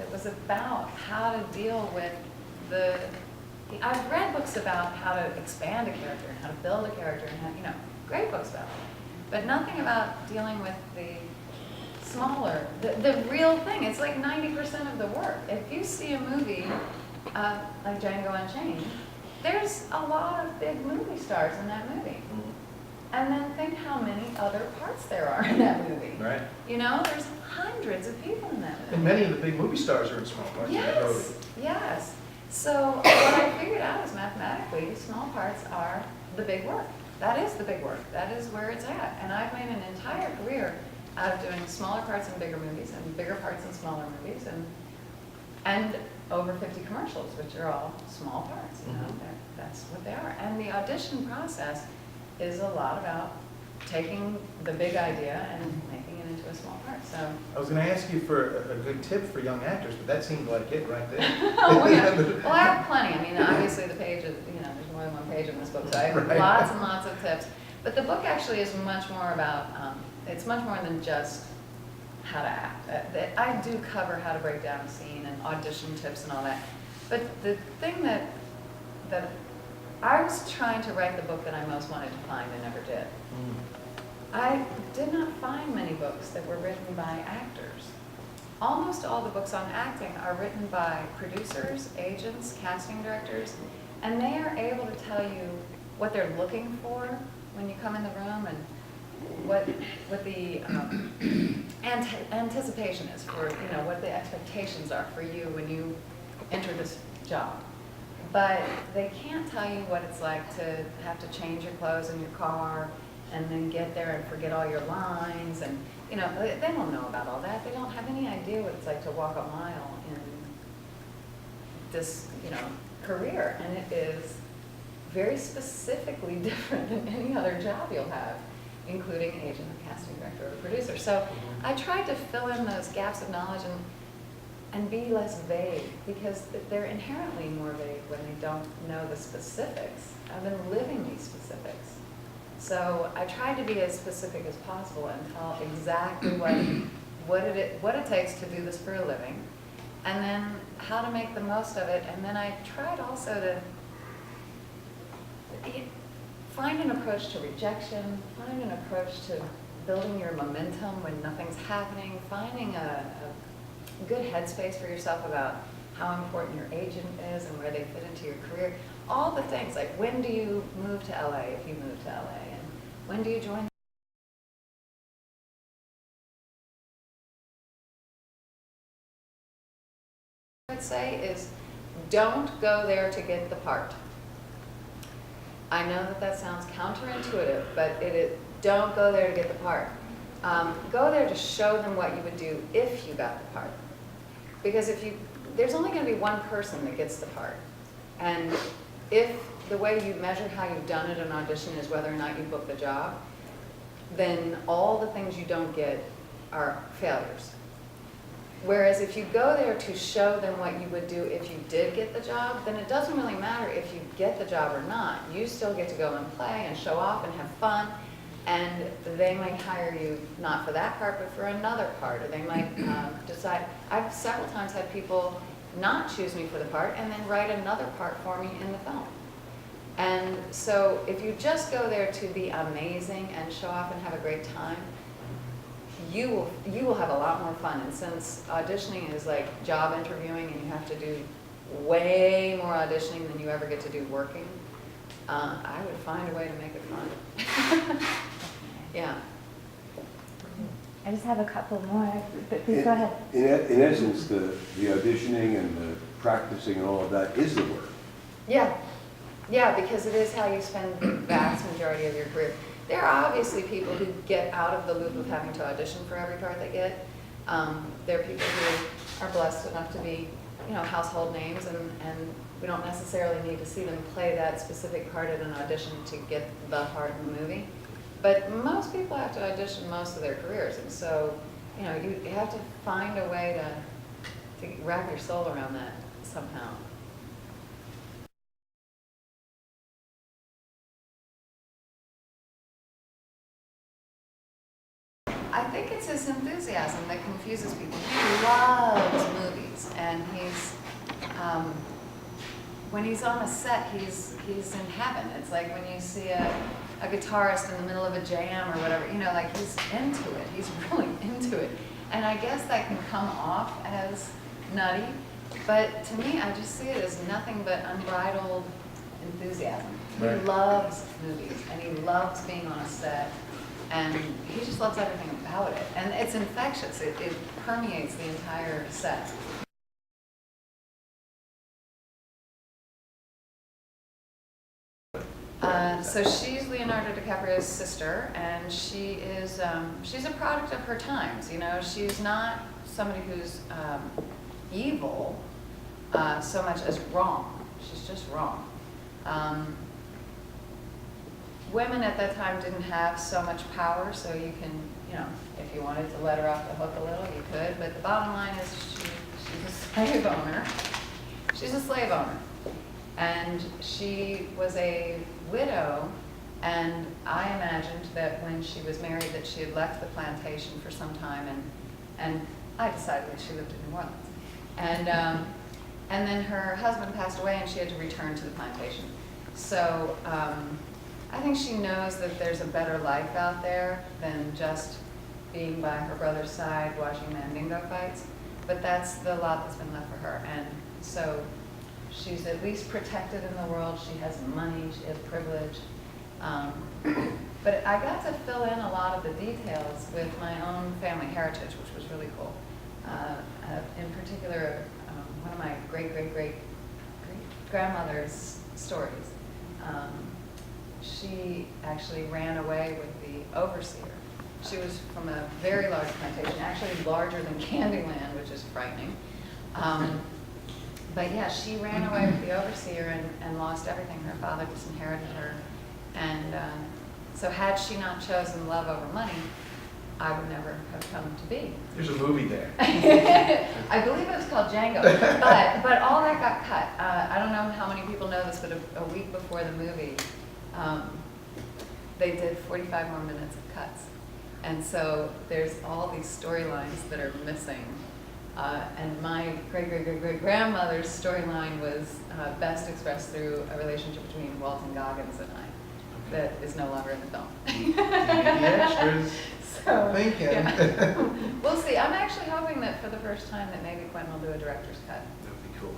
It was about how to deal with the, I've read books about how to expand a character and how to build a character and how, you know, great books about it. But nothing about dealing with the smaller, the real thing. It's like 90% of the work. If you see a movie like Django Unchained, there's a lot of big movie stars in that movie. And then think how many other parts there are in that movie. Right. You know, there's hundreds of people in that movie. And many of the big movie stars are in small parts. Yes, yes. So what I figured out is mathematically, small parts are the big work. That is the big work. That is where it's at. And I've made an entire career out of doing smaller parts in bigger movies and bigger parts in smaller movies and over 50 commercials, which are all small parts. You know, that's what they are. And the audition process is a lot about taking the big idea and making it into a small part. So I was going to ask you for a good tip for young actors, but that seemed like it right there. Oh, yeah. Well, I have plenty. I mean, obviously the page is, you know, there's more than one page in this book, so I have Right. lots and lots of tips. But the book actually is much more about, it's much more than just how to act. I do cover how to break down a scene and audition tips and all that. But the thing that I was trying to write the book that I most wanted to find and never did. I did not find many books that were written by actors. Almost all the books on acting are written by producers, agents, casting directors, and they are able to tell you what they're looking for when you come in the room and what the anticipation is for, you know, what the expectations are for you when you enter this job. But they can't tell you what it's like to have to change your clothes in your car and then get there and forget all your lines. And, you know, they don't know about all that. They don't have any idea what it's like to walk a mile in this, you know, career. And it is very specifically different than any other job you'll have, including agent, casting director, or producer. So I tried to fill in those gaps of knowledge and be less vague, because they're inherently more vague when they don't know the specifics. I've been living these specifics. So I tried to be as specific as possible and tell exactly what it takes to do this for a living, and then how to make the most of it. And then I tried also to find an approach to rejection, find an approach to building your momentum when nothing's happening, finding a good headspace for yourself about how important your agent is and where they fit into your career. All the things, like when do you move to LA if you move to LA, and when do you join? What I would say is, don't go there to get the part. I know that sounds counterintuitive, but don't go there to get the part. Go there to show them what you would do if you got the part. Because there's only going to be one person that gets the part. And if the way you measure how you've done at an audition is whether or not you book the job, then all the things you don't get are failures. Whereas if you go there to show them what you would do if you did get the job, then it doesn't really matter if you get the job or not. You still get to go and play and show off and have fun. And they might hire you not for that part, but for another part. Or they might decide. I've several times had people not choose me for the part and then write another part for me in the film. And so if you just go there to be amazing and show off and have a great time, you will have a lot more fun. And since auditioning is like job interviewing and you have to do way more auditioning than you ever get to do working, I would find a way to make it fun. Yeah. I just have a couple more, but please go ahead. In essence, the auditioning and the practicing and all of that is the work. Yeah. Yeah, because it is how you spend the vast majority of your career. There are obviously people who get out of the loop of having to audition for every part they get. There are people who are blessed enough to be, you know, household names, and we don't necessarily need to see them play that specific part at an audition to get the part in the movie. But most people have to audition most of their careers, and so, you know, you have to find a way to wrap your soul around that somehow. I think it's his enthusiasm that confuses people. He loves movies. movies, and when he's on a set, he's in heaven. It's like when you see a guitarist in the middle of a jam or whatever, you know, like he's into it. He's really into it. And I guess that can come off as nutty, but to me, I just see it as nothing but unbridled enthusiasm. He Right. loves movies, and he loves being on a set, and he just loves everything about it. And it's infectious. It permeates the entire set. So she's Leonardo DiCaprio's sister, and she's a product of her times. You know, she's not somebody who's evil so much as wrong. She's just wrong. Women at that time didn't have so much power, so you can, you know, if you wanted to let her off the hook a little, you could. But the bottom line is she's a slave owner. She's a slave owner. And she was a widow, and I imagined that when she was married that she had left the plantation for some time, and I decided that she lived in New Orleans. And then her husband passed away, and she had to return to the plantation. So I think she knows that there's a better life out there than just being by her brother's side watching Mandingo fights. But that's the lot that's been left for her. And so she's at least protected in the world. She has money, she has privilege. But I got to fill in a lot of the details with my own family heritage, which was really cool. In particular, one of my great-grandmother's stories. She actually ran away with the overseer. She was from a very large plantation, actually larger than Candyland, which is frightening. But yeah, she ran away with the overseer and lost everything. Her father disinherited her. And so had she not chosen love over money, I would never have come to be. There's a movie there. I believe it was called Django, but all that got cut. I don't know how many people know this, but a week before the movie, they did 45 more minutes of cuts. And so there's all these storylines that are missing. And my great-grandmother's storyline was best expressed through a relationship between Walton Goggins and I that is no longer in the film. The extras. So, Thinking. yeah. We'll see. I'm actually hoping that for the first time that maybe Quentin will do a director's cut. That'd be cool.